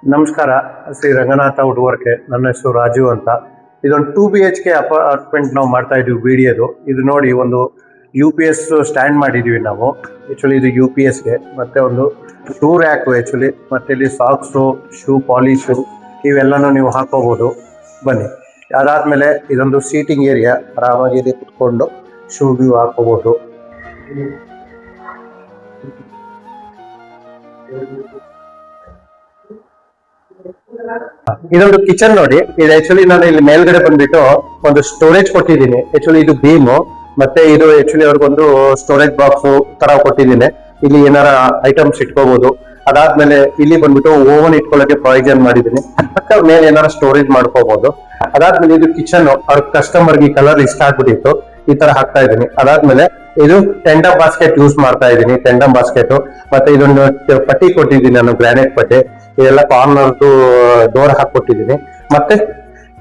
ನಮಸ್ಕಾರ. ಶ್ರೀ ರಂಗನಾಥ ವುಡ್ವರ್ಕ್. ನನ್ನ ಹೆಸರು ರಾಜು ಅಂತ. ಇದೊಂದು 2 BHK ಅಪಾರ್ಟ್ಮೆಂಟ್ ನಾವು ಮಾಡ್ತಾ ಇದೀವಿ. ವಿಡಿಯೋದು ಇದು ನೋಡಿ, ಒಂದು UPS ಸ್ಟ್ಯಾಂಡ್ ಮಾಡಿದೀವಿ ನಾವು. ಆ್ಯಕ್ಚುಲಿ ಇದು UPSಗೆ ಮತ್ತೆ ಒಂದು ಶೂ ರ್ಯಾಕ್ ಆ್ಯಕ್ಚುಲಿ, ಮತ್ತೆ ಇಲ್ಲಿ ಸಾಕ್ಸು, ಶೂ ಪಾಲಿಶು ಇವೆಲ್ಲನೂ ನೀವು ಹಾಕೋಬೋದು. ಬನ್ನಿ. ಅದಾದಮೇಲೆ ಇದೊಂದು ಸೀಟಿಂಗ್ ಏರಿಯಾ, ಆರಾಮಾಗಿ ಇಲ್ಲಿ ಕುತ್ಕೊಂಡು ಶೂ ವ್ಯೂ ಹಾಕೋಬೋದು. ಇದೊಂದು ಕಿಚನ್ ನೋಡಿ. ಇದು ಆಕ್ಚುಲಿ ನಾನು ಇಲ್ಲಿ ಮೇಲ್ಗಡೆ ಬಂದ್ಬಿಟ್ಟು ಒಂದು ಸ್ಟೋರೇಜ್ ಕೊಟ್ಟಿದ್ದೀನಿ. ಆಕ್ಚುಲಿ ಇದು ಬೀಮು, ಮತ್ತೆ ಇದು ಆಕ್ಚುಲಿ ಅವ್ರಿಗೊಂದು ಸ್ಟೋರೇಜ್ ಬಾಕ್ಸ್ ತರ ಕೊಟ್ಟಿದ್ದೀನಿ. ಇಲ್ಲಿ ಏನಾರ ಐಟಮ್ಸ್ ಇಟ್ಕೋಬಹುದು. ಅದಾದ್ಮೇಲೆ ಇಲ್ಲಿ ಬಂದ್ಬಿಟ್ಟು ಓವನ್ ಇಟ್ಕೊಳ್ಳೋಕೆ ಪ್ರಾವಿಷನ್ ಮಾಡಿದ್ದೀನಿ. ಮತ್ತೆ ಅವ್ರ ಮೇಲೆ ಏನಾರ ಸ್ಟೋರೇಜ್ ಮಾಡ್ಕೋಬಹುದು. ಅದಾದ್ಮೇಲೆ ಇದು ಕಿಚನ್, ಅವ್ರ ಕಸ್ಟಮರ್ಗೆ ಈ ಕಲರ್ ಇಷ್ಟ ಆಗ್ಬಿಟ್ಟಿತ್ತು, ಈ ತರ ಹಾಕ್ತಾ ಇದ್ದೀನಿ. ಅದಾದ್ಮೇಲೆ ಇದು ಟೆಂಡರ್ ಬಾಸ್ಕೆಟ್ ಯೂಸ್ ಮಾಡ್ತಾ ಇದ್ದೀನಿ. ಟೆಂಡರ್ ಬಾಸ್ಕೆಟ್ ಮತ್ತೆ ಇದೊಂದು ಪಟ್ಟಿ ಕೊಟ್ಟಿದ್ದೀನಿ ನಾನು, ಗ್ರಾನೈಟ್ ಪಟ್ಟಿ. ಇದೆಲ್ಲ ಕಾರ್ನರ್ದು ಡೋರ್ ಹಾಕೊಟ್ಟಿದ್ದೀನಿ. ಮತ್ತೆ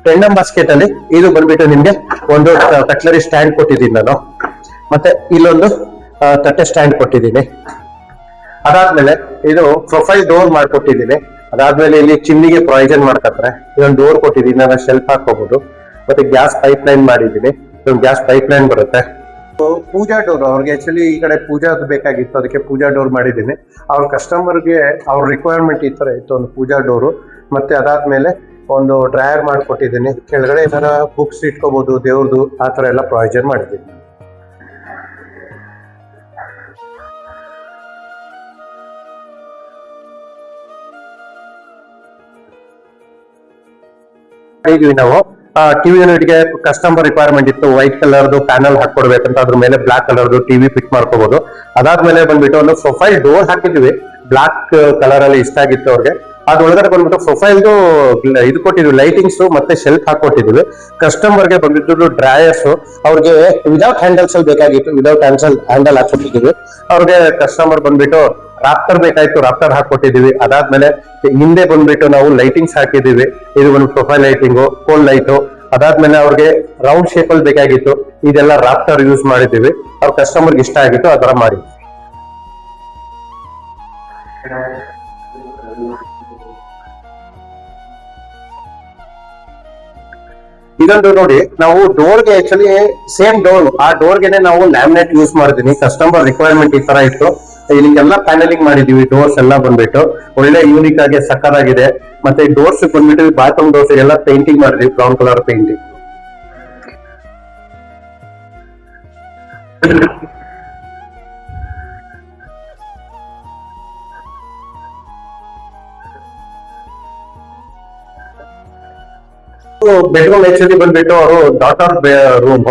ಟೆಂಡರ್ ಬಾಸ್ಕೆಟ್ ಅಲ್ಲಿ ಇದು ಬಂದ್ಬಿಟ್ಟು ನಿಮ್ಗೆ ಒಂದು ಕಟ್ಲರಿ ಸ್ಟ್ಯಾಂಡ್ ಕೊಟ್ಟಿದ್ದೀನಿ ನಾನು. ಮತ್ತೆ ಇಲ್ಲೊಂದು ತಟ್ಟೆ ಸ್ಟ್ಯಾಂಡ್ ಕೊಟ್ಟಿದ್ದೀನಿ. ಅದಾದ್ಮೇಲೆ ಇದು ಪ್ರೊಫೈಲ್ ಡೋರ್ ಮಾಡ್ಕೊಟ್ಟಿದ್ದೀನಿ. ಅದಾದ್ಮೇಲೆ ಇಲ್ಲಿ ಚಿಮ್ನಿಗೆ ಪ್ರಾವಿಷನ್ ಮಾಡ್ಕೊತಾರೆ. ಇದೊಂದು ಡೋರ್ ಕೊಟ್ಟಿದ್ದೀನಿ, ನಾನು ಶೆಲ್ಫ್ ಹಾಕೋಬಹುದು. ಮತ್ತೆ ಗ್ಯಾಸ್ ಪೈಪ್ ಲೈನ್ ಮಾಡಿದ್ದೀನಿ. ಇದೊಂದು ಗ್ಯಾಸ್ ಪೈಪ್ ಲೈನ್ ಬರುತ್ತೆ. ಪೂಜಾ ಡೋರ್ ಅವ್ರಿಗೆ ಆಕ್ಚುಲಿ ಈ ಕಡೆ ಪೂಜಾದು ಬೇಕಾಗಿತ್ತು, ಅದಕ್ಕೆ ಪೂಜಾ ಡೋರ್ ಮಾಡಿದ್ದೀನಿ. ಅವ್ರ ಕಸ್ಟಮರ್ಗೆ ಅವ್ರ ರಿಕ್ವೈರ್ಮೆಂಟ್ ಈ ತರ ಇತ್ತು, ಒಂದು ಪೂಜಾ ಡೋರು. ಮತ್ತೆ ಅದಾದ್ಮೇಲೆ ಒಂದು ಡ್ರೈಯರ್ ಮಾಡ್ಕೊಟ್ಟಿದ್ದೀನಿ. ಕೆಳಗಡೆ ಈ ತರ ಬುಕ್ಸ್ ಇಟ್ಕೋಬಹುದು, ದೇವ್ರದು ಆ ತರ ಎಲ್ಲ ಪ್ರಾವಿಷನ್ ಮಾಡಿದ್ದೀನಿ. ನಾವು ಟಿವಿ ಯೂನಿಟ್ಗೆ ಕಸ್ಟಮರ್ ರಿಕ್ವೈರ್ಮೆಂಟ್ ಇತ್ತು, ವೈಟ್ ಕಲರ್ದು ಪ್ಯಾನಲ್ ಹಾಕೊಡ್ಬೇಕಂತ, ಅದ್ರ ಮೇಲೆ ಬ್ಲಾಕ್ ಕಲರ್ದು ಟಿವಿ ಫಿಟ್ ಮಾಡ್ಕೋಬಹುದು. ಅದಾದ್ಮೇಲೆ ಬಂದ್ಬಿಟ್ಟು ಒಂದು ಪ್ರೊಫೈಲ್ ಡೋರ್ ಹಾಕಿದ್ವಿ, ಬ್ಲಾಕ್ ಕಲರ್ ಅಲ್ಲಿ ಇಷ್ಟ ಆಗಿತ್ತು ಅವ್ರಿಗೆ. ಅದ್ರೊಳಗಡೆ ಬಂದ್ಬಿಟ್ಟು ಪ್ರೊಫೈಲ್ದು ಇದು ಕೊಟ್ಟಿದ್ವಿ, ಲೈಟಿಂಗ್ಸ್ ಮತ್ತೆ ಶೆಲ್ಫ್ ಹಾಕೊಟ್ಟಿದ್ವಿ. ಕಸ್ಟಮರ್ಗೆ ಬಂದ್ಬಿಟ್ಟು ಡ್ರಾಯರ್ಸ್ ಅವ್ರಿಗೆ ವಿದೌಟ್ ಹ್ಯಾಂಡಲ್ಸ್ ಅಲ್ಲಿ ಬೇಕಾಗಿತ್ತು, ವಿದೌಟ್ ಹ್ಯಾಂಡಲ್ ಹಾಕೊಟ್ಟಿದ್ವಿ ಅವ್ರಿಗೆ. ಕಸ್ಟಮರ್ ಬಂದ್ಬಿಟ್ಟು ರಾಫ್ಟರ್ ಬೇಕಾಯ್ತು, ರಾಫ್ಟರ್ ಹಾಕೊಟ್ಟಿದೀವಿ. ಅದಾದ್ಮೇಲೆ ಹಿಂದೆ ಬಂದ್ಬಿಟ್ಟು ನಾವು ಲೈಟಿಂಗ್ಸ್ ಹಾಕಿದೀವಿ. ಇದು ಒಂದು ಪ್ರೊಫೈಲ್ ಲೈಟಿಂಗು, ಕೋಲ್ ಲೈಟು. ಅದಾದ್ಮೇಲೆ ಅವ್ರಿಗೆ ರೌಂಡ್ ಶೇಪ್ ಅಲ್ಲಿ ಬೇಕಾಗಿತ್ತು, ಇದೆಲ್ಲ ರಾಫ್ಟರ್ ಯೂಸ್ ಮಾಡಿದೀವಿ. ಅವ್ರ ಕಸ್ಟಮರ್ಗೆ ಇಷ್ಟ ಆಗಿತ್ತು, ಆ ತರ ಮಾಡಿ. ಇದೊಂದು ನೋಡಿ, ನಾವು ಡೋರ್ಗೆ ಆಕ್ಚುಲಿ ಸೇಮ್ ಡೋರ್, ಆ ಡೋರ್ಗೆನೆ ನಾವು ಲ್ಯಾಮಿನೇಟ್ ಯೂಸ್ ಮಾಡಿದೀನಿ. ಕಸ್ಟಮರ್ ರಿಕ್ವೈರ್ಮೆಂಟ್ ಈ ತರ ಇತ್ತು. ಇಲ್ಲಿಗೆಲ್ಲ ಪ್ಯಾನಲಿಂಗ್ ಮಾಡಿದೀವಿ. ಡೋರ್ಸ್ ಎಲ್ಲ ಬಂದ್ಬಿಟ್ಟು ಒಳ್ಳೆ ಯೂನಿಕ್ ಆಗಿ ಸಕ್ಕತ್ತಾಗಿದೆ. ಮತ್ತೆ ಡೋರ್ಸ್ ಬಂದ್ಬಿಟ್ಟು ಬಾತ್ರೂಮ್ ಡೋರ್ಸ್ ಎಲ್ಲ ಪೇಂಟಿಂಗ್ ಮಾಡಿದೀವಿ, brown colour painting. Bedroom actually ಬಂದ್ಬಿಟ್ಟು ಅವರು ಡಾಟರ್ ರೂಮ್,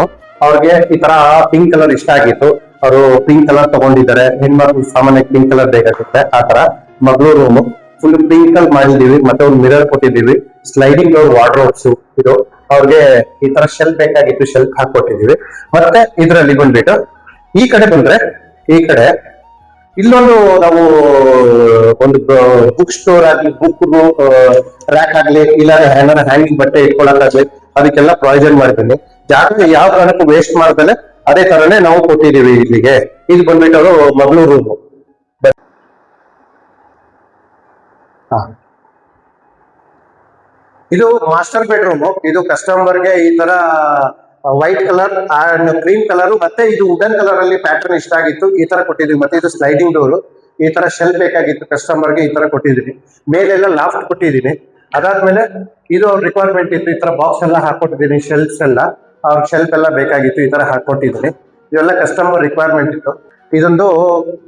ಅವ್ರಿಗೆ ಈ ತರ ಪಿಂಕ್ ಕಲರ್ ಇಷ್ಟ ಆಗಿತ್ತು, ಅವರು ಪಿಂಕ್ ಕಲರ್ ತಗೊಂಡಿದ್ದಾರೆ. ಹೆಣ್ಮಕ್ಳು ಸಾಮಾನ್ಯಕ್ಕೆ ಪಿಂಕ್ ಕಲರ್ ಬೇಕಾಗುತ್ತೆ, ಆ ತರ ಮಗಳು ರೂಮ್ ಫುಲ್ ಪಿಂಕ್ ಅಲ್ಲಿ ಮಾಡಿದೀವಿ. ಮತ್ತೆ ಒಂದು ಮಿರರ್ ಕೊಟ್ಟಿದ್ದೀವಿ, ಸ್ಲೈಡಿಂಗ್ ಡೋರ್ ವಾರ್ಡ್ರೋಬ್ಸ್. ಇದು ಅವ್ರಿಗೆ ಈ ತರ ಶೆಲ್ಫ್ ಬೇಕಾಗಿತ್ತು, ಶೆಲ್ಫ್ ಹಾಕೊಟ್ಟಿದೀವಿ. ಮತ್ತೆ ಇದರಲ್ಲಿ ಬಂದ್ಬಿಟ್ಟು ಈ ಕಡೆ ಬಂದ್ರೆ, ಈ ಕಡೆ ಇಲ್ಲೊಂದು ನಾವು ಒಂದು ಬುಕ್ ಸ್ಟೋರ್ ಆಗ್ಲಿ, ಬುಕ್ ರ್ಯಾಕ್ ಆಗ್ಲಿ, ಇಲ್ಲ ಏನಾರ ಹ್ಯಾಂಗಿಂಗ್ ಬಟ್ಟೆ ಇಟ್ಕೊಳಕಾಗ್ಲಿ, ಅದಕ್ಕೆಲ್ಲ ಪ್ರಾವಿಷನ್ ಮಾಡಿದ್ದೀನಿ. ಜಾಗ ಯಾವ ಕಾರಣಕ್ಕೂ ವೇಸ್ಟ್ ಮಾಡ್ದಲೆ ಅದೇ ತರನೇ ನಾವು ಕೊಟ್ಟಿದೀವಿ ಇಲ್ಲಿಗೆ. ಇದು ಬಂದ್ಬಿಟ್ಟು ಅವರು ಮಗಳು ರೂಮ್. ಇದು ಮಾಸ್ಟರ್ ಬೆಡ್ರೂಮ್. ಇದು ಕಸ್ಟಮರ್ಗೆ ಈ ತರ white colour and cream colour ಮತ್ತೆ ಇದು ವುಡನ್ ಕಲರ್ ಅಲ್ಲಿ ಪ್ಯಾಟರ್ನ್ ಇಷ್ಟ ಆಗಿತ್ತು, ಈ ತರ ಕೊಟ್ಟಿದೀವಿ. ಮತ್ತೆ ಇದು ಸ್ಲೈಡಿಂಗ್ ಡೋರ್, ಈ ತರ ಶೆಲ್ಫ್ ಬೇಕಾಗಿತ್ತು ಕಸ್ಟಮರ್ಗೆ, ಈ ತರ ಕೊಟ್ಟಿದೀನಿ. ಮೇಲೆಲ್ಲ ಲಾಫ್ಟ್ ಕೊಟ್ಟಿದ್ದೀನಿ. ಅದಾದ್ಮೇಲೆ ಇದು ಅವ್ರ ರಿಕ್ವೈರ್ಮೆಂಟ್ ಇತ್ತು, ಈ ತರ ಬಾಕ್ಸ್ ಎಲ್ಲ ಹಾಕೊಟ್ಟಿದ್ದೀನಿ. ಶೆಲ್ಫ್ಸ್ ಎಲ್ಲ ಅವ್ರ ಶೆಲ್ಫ್ ಎಲ್ಲ ಬೇಕಾಗಿತ್ತು, ಈ ತರ ಹಾಕೊಟ್ಟಿದ್ದೀನಿ. ಇವೆಲ್ಲ ಕಸ್ಟಮರ್ ರಿಕ್ವೈರ್ಮೆಂಟ್ ಇತ್ತು. ಇದೊಂದು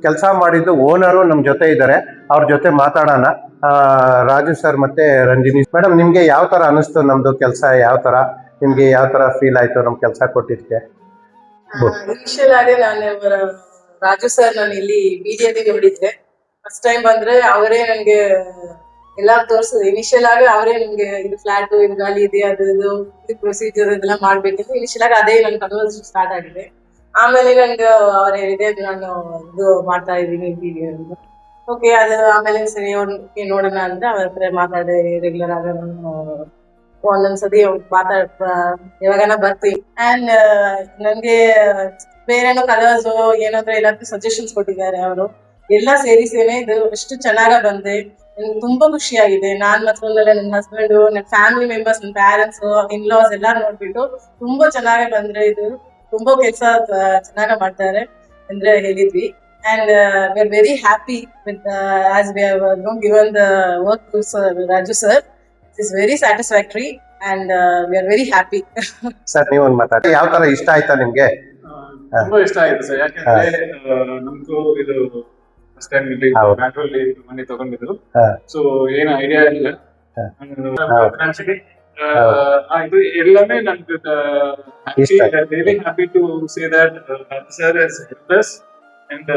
ಕೆಲಸ ಮಾಡಿದ್ದು ಓನರು ನಮ್ ಜೊತೆ ಇದ್ದಾರೆ, ಅವ್ರ ಜೊತೆ ಮಾತಾಡೋಣ. ರಾಜು ಸರ್ ಮತ್ತೆ ರಂಜಿನಿ ಮೇಡಮ್, ನಿಮ್ಗೆ ಯಾವ ತರ ಅನಿಸ್ತು ನಮ್ದು ಕೆಲಸ? ಯಾವ ತರ ನಿಮ್ಗೆ ಯಾವ ತರ ಫೀಲ್ ಆಯ್ತು ನಮ್ ಕೆಲಸ ಕೊಟ್ಟಿದ್ಕೆ? ಇನಿಷಿಯಲ್ ಆಗಿ ನಾನು ರಾಜು ಸರ್ ನಾನು ಇಲ್ಲಿ ವಿಡಿಯೋದಲ್ಲಿ ನೋಡಿದ್ದೆ. ಫಸ್ಟ್ ಟೈಮ್ ಬಂದ್ರೆ ಅವರೇ ನಂಗೆ ಎಲ್ಲಾ ತೋರ್ಸಿದ್ರು. ಇನಿಷಿಯಲ್ ಆಗಿ ಅವರೇ ನಿಮ್ಗೆ ಇದು ಫ್ಲಾಟ್, ಇದು ಗಾಲಿ ಇದೆ, ಅದು ಇದು ಪ್ರೊಸೀಜರ್ ಇದೆಲ್ಲ ಮಾಡ್ಬೇಕಿತ್ತು. ಇನಿಷಿಯಲ್ ಆಗಿ ಅದೇ ನನ್ ಕನ್ವರ್ಸೇಷನ್ ಸ್ಟಾರ್ಟ್ ಆಗಿದೆ. ಆಮೇಲೆ ನಂಗೆ ಅವ್ರು ಹೇಳಿದೆ, ನಾನು ಇದು ಮಾಡ್ತಾ ಇದ್ದೀನಿ ವಿಡಿಯೋ ಅಂತ. ಓಕೆ, ಅದು ಆಮೇಲೆ ಸರಿ ನೋಡೋಣ ಅಂತ ಅವ್ರ ಹತ್ರ ಮಾತಾಡಿ ರೆಗ್ಯುಲರ್ ಆಗ ನಾನು ಒಂದೊಂದ್ಸತಿ ಯಾವಾಗನ ಬರ್ತೀವಿ. ಅಂಡ್ ನನ್ಗೆ ಬೇರೆನೋ ಕಲರ್ಸ್ ಏನಾದ್ರು ಎಲ್ಲಾದ್ರೂ ಸಜೆಷನ್ಸ್ ಕೊಟ್ಟಿದ್ದಾರೆ ಅವರು. ಎಲ್ಲ ಸೇರಿಸೇನೆ ಇದು ಎಷ್ಟು ಚೆನ್ನಾಗ ಬಂದೆ. ನಂಗೆ ತುಂಬಾ ಖುಷಿಯಾಗಿದೆ. ನಾನ್ ಮಾತ್ರ ಅಲ್ಲ, ನನ್ನ ಹಸ್ಬೆಂಡ್, ನನ್ನ ಫ್ಯಾಮಿಲಿ ಮೆಂಬರ್ಸ್, ನನ್ನ ಪ್ಯಾರೆಂಟ್ಸ್, ಇನ್ಲಾಸ್ ಎಲ್ಲ ನೋಡ್ಬಿಟ್ಟು ತುಂಬಾ ಚೆನ್ನಾಗಿ ಬಂದ್ರೆ ಇದು ತುಂಬಾ ಕೆಲಸ ಚೆನ್ನಾಗಿ ಮಾಡ್ತಾರೆ ಅಂದ್ರೆ ಹೇಳಿದ್ವಿ. And we are very happy with as we have given the work to Sir Raju sir. It is very satisfactory and we are very happy. Sir ನೀವೊಂದು ಮಾತಾಡಿ, ಯಾವ ತರ ಇಷ್ಟ ಆಯ್ತಾ ನಿಮ್ಗೆ? ತುಂಬಾ ಇಷ್ಟ ಆಯ್ತು ಸರ್. ಯಾಕಂದ್ರೆ ನಮ್ಗೂ ಇದು ಫಸ್ಟ್ ಟೈಮ್ ಇಲ್ಲಿ ಹೌದು. ಬ್ಯಾಂಗ್ಳೂರಲ್ಲಿ ಮನೆ ತಗೊಂಡಿದ್ರು. ಹಾ. ಸೊ ಏನು ಐಡಿಯಾ ಇಲ್ಲ. ಹಾ. Financially, ಇದು ಎಲ್ಲಾமே ನಮ್ಗೆ ಇಷ್ಟ ಆಯ್ತು. Really happy to say that sir has helped us and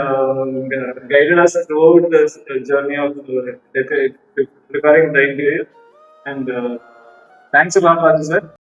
guided us throughout the journey of preparing the interview. And thanks a lot, Raju sir.